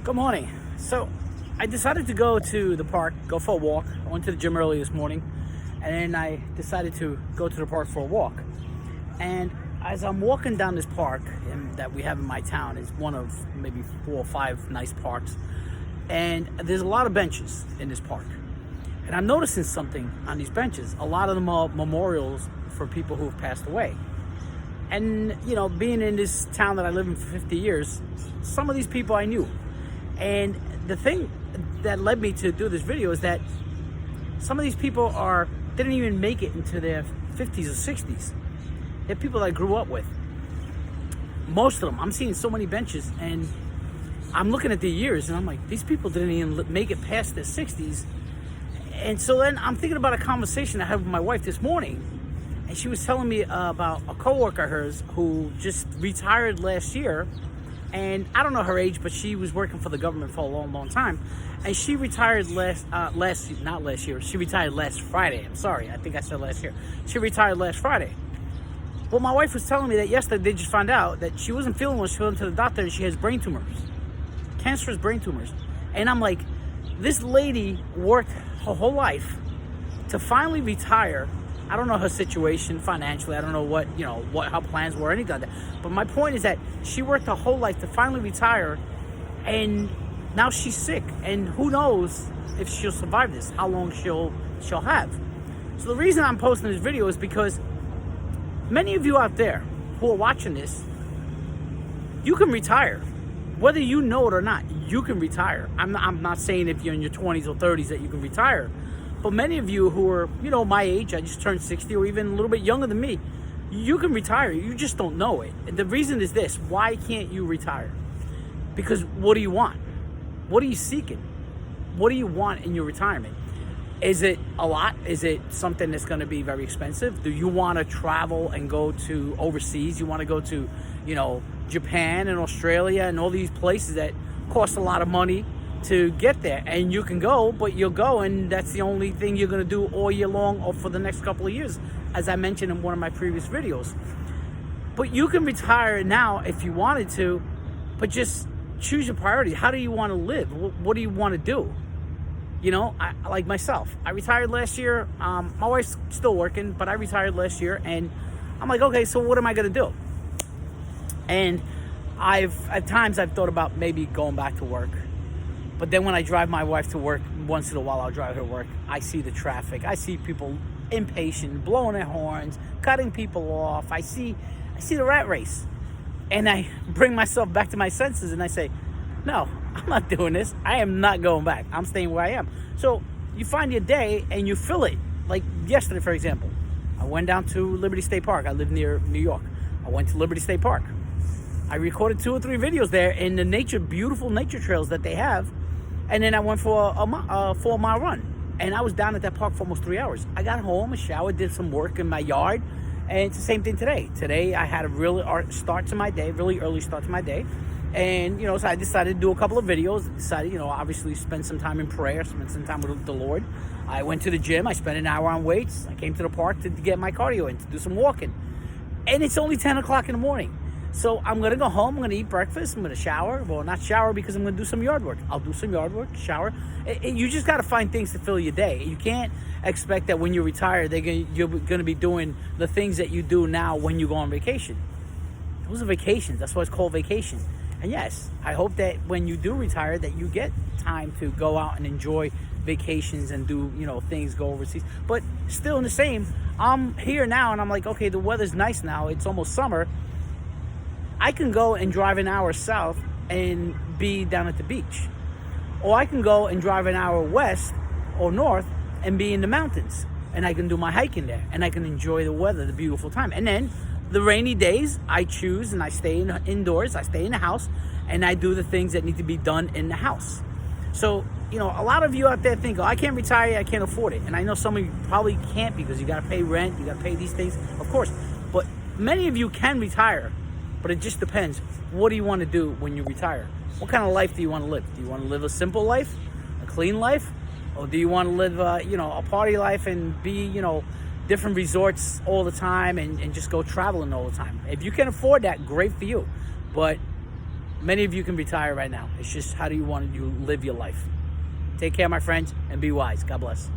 Good morning. So I decided to go to the park, go for a walk. I went to the gym early this morning, and then I decided to go to the park for a walk. And as I'm walking down this park that we have in my town, it's one of maybe 4 or 5 nice parks, and there's a lot of benches in this park. And I'm noticing something on these benches. A lot of them are memorials for people who have passed away. And, being in this town that I live in for 50 years, some of these people I knew. And the thing that led me to do this video is that some of these people didn't even make it into their 50s or 60s. They're people that I grew up with. Most of them. I'm seeing so many benches, and I'm looking at the years, and I'm like, these people didn't even make it past their 60s. And so then I'm thinking about a conversation I had with my wife this morning, and she was telling me about a coworker of hers who just retired last year. And I don't know her age, but she was working for the government for a long, long time. And she retired not last year. She retired last Friday. I'm sorry. I think I said last year. She retired last Friday. Well, my wife was telling me that yesterday they just found out that she wasn't feeling well. She went to the doctor and she has brain tumors, cancerous brain tumors. And I'm like, this lady worked her whole life to finally retire. I don't know her situation financially. I don't know what her plans were or anything like that. But my point is that she worked her whole life to finally retire, and now she's sick. And who knows if she'll survive this, how long she'll have. So the reason I'm posting this video is because many of you out there who are watching this, you can retire. Whether you know it or not, you can retire. I'm not saying if you're in your 20s or 30s that you can retire. But many of you who are, my age, I just turned 60, or even a little bit younger than me, you can retire. You just don't know it. And the reason is this: why can't you retire? Because what do you want? What are you seeking? What do you want in your retirement? Is it a lot? Is it something that's going to be very expensive? Do you want to travel and go to overseas? You want to go to, Japan and Australia and all these places that cost a lot of money to get there? And you can go, but you'll go, and that's the only thing you're going to do all year long or for the next couple of years, as I mentioned in one of my previous videos. But you can retire now if you wanted to, but just choose your priorities. How do you want to live? What do you want to do? Like myself, I retired last year. My wife's still working, but I retired last year, and I'm like, okay, so what am I going to do? And at times I've thought about maybe going back to work. But then when I drive my wife to work, once in a while I'll drive her to work, I see the traffic. I see people impatient, blowing their horns, cutting people off. I see the rat race. And I bring myself back to my senses and I say, no, I'm not doing this. I am not going back. I'm staying where I am. So you find your day and you fill it. Like yesterday, for example, I went down to Liberty State Park. I live near New York. I went to Liberty State Park. I recorded 2 or 3 videos there in the beautiful nature trails that they have. And then I went for a 4-mile run. And I was down at that park for almost 3 hours. I got home, showered, did some work in my yard. And it's the same thing today. Today I had a really early start to my day. And, so I decided to do a couple of videos. Decided, obviously spend some time in prayer, spend some time with the Lord. I went to the gym. I spent an hour on weights. I came to the park to get my cardio in, to do some walking. And it's only 10 o'clock in the morning. So I'm going to go home, I'm going to eat breakfast, I'm going to shower. Well, not shower because I'm going to do some yard work. I'll do some yard work, shower. You just got to find things to fill your day. You can't expect that when you retire, you're going to be doing the things that you do now when you go on vacation. Those are vacations. That's why it's called vacation. And yes, I hope that when you do retire that you get time to go out and enjoy vacations and do, things, go overseas. But still in the same, I'm here now and I'm like, okay, the weather's nice now. It's almost summer. I can go and drive an hour south and be down at the beach. Or I can go and drive an hour west or north and be in the mountains. And I can do my hiking there. And I can enjoy the weather, the beautiful time. And then the rainy days, I choose and I stay indoors. I stay in the house and I do the things that need to be done in the house. So, a lot of you out there think, oh, I can't retire, I can't afford it. And I know some of you probably can't because you got to pay rent, you got to pay these things, of course. But many of you can retire. But it just depends. What do you want to do when you retire? What kind of life do you want to live? Do you want to live a simple life, a clean life? Or do you want to live, a party life and be, different resorts all the time and just go traveling all the time? If you can afford that, great for you. But Many of you can retire right now. It's just how do you want to live your life? Take care, my friends, and be wise. God bless.